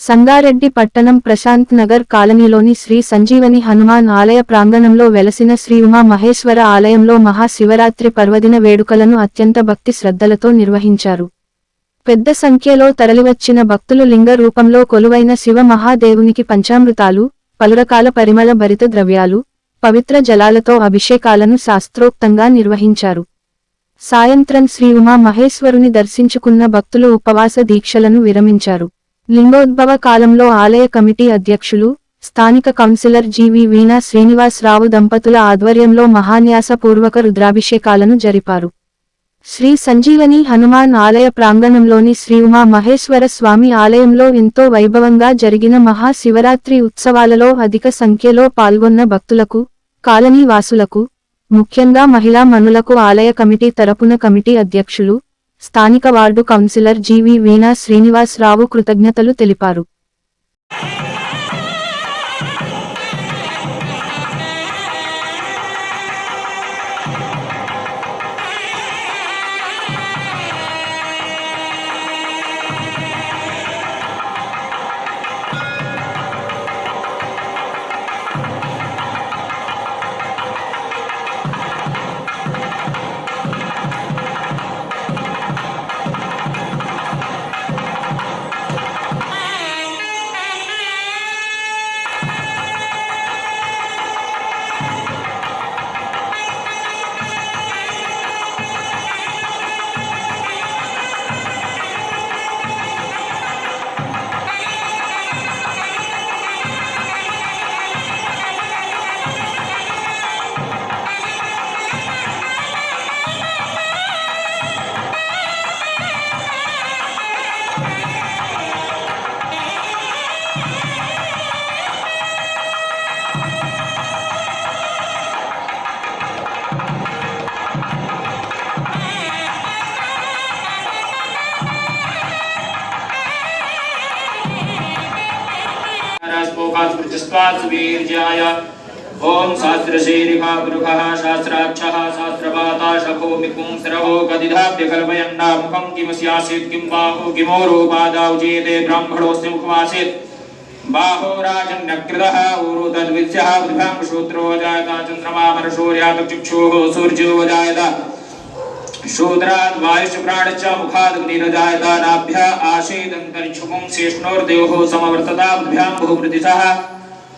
సంగారెడ్డి పట్టణం ప్రశాంత్ నగర్ కాలనీలోని శ్రీ సంజీవని హనుమాన్ ఆలయ ప్రాంగణంలో వెలసిన శ్రీ ఉమా మహేశ్వర ఆలయంలో మహాశివరాత్రి పర్వదిన వేడుకలను అత్యంత భక్తి శ్రద్ధలతో నిర్వహించారు. పెద్ద సంఖ్యలో తరలివచ్చిన భక్తులు లింగ రూపంలో కొలువైన శివ మహాదేవునికి పంచామృతాలు, పలురకాల పరిమళ భరిత ద్రవ్యాలు, పవిత్ర జలాలతో అభిషేకాలను శాస్త్రోక్తంగా నిర్వహించారు. సాయంత్రం శ్రీ ఉమా మహేశ్వరుని దర్శించుకున్న భక్తులు ఉపవాస దీక్షలను విరమించారు. లింగోద్భవ కాలంలో ఆలయ కమిటీ అధ్యక్షులు, స్థానిక కౌన్సిలర్ జీవి వీణా శ్రీనివాసరావు దంపతుల ఆధ్వర్యంలో మహాన్యాసపూర్వక రుద్రాభిషేకాలను జరిపారు. శ్రీ సంజీవని హనుమాన్ ఆలయ ప్రాంగణంలోని శ్రీ ఉమా మహేశ్వర స్వామి ఆలయంలో ఎంతో వైభవంగా జరిగిన మహాశివరాత్రి ఉత్సవాలలో అధిక సంఖ్యలో పాల్గొన్న భక్తులకు, కాలనీ వాసులకు, ముఖ్యంగా మహిళా మనులకు ఆలయ కమిటీ తరపున కమిటీ అధ్యక్షులు, స్థానిక వార్డు కౌన్సిలర్ జీవి వీణా శ్రీనివాసరావు కృతజ్ఞతలు తెలిపారు. ओम शास्त्रशीरिखा गुरुखः शास्त्राक्षः शास्त्रपाता शकोमिकुं सरहो गदिधाप्य कल्पयन्ना मुखं किमस्यासीत् किं बाहु किमोरो पादाउचेते ब्राह्मणोऽस्य मुखमासीत् बाहो राजन्यकृतः ऊरु तद्विद्यः बुद्धां शूद्रो जायता चन्द्रमा मनसूर्यात् चक्षुः सूर्यो जायत शूद्रात् वायुश्च प्राणश्च मुखात् अग्निर्जायत नाभ्यः आशीदन्तरिक्षुकं शेष्णोर्देवो समवर्तता बुद्भ्यां बहुप्रतिशः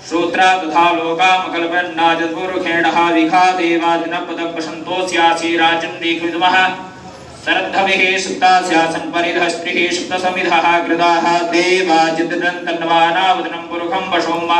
श्रोत्रा तथा लोकामकल्पन्नाजद्पुरुखेणः विखादेवादिनपदपशन्तोऽस्यासि राजन्नीकृतमः सरद्धविः सुप्तास्यासन् परिधः स्त्रिः सुप्तसमिधः कृताः देवाजितन्तन्वानावदनं पुरुखं वशोम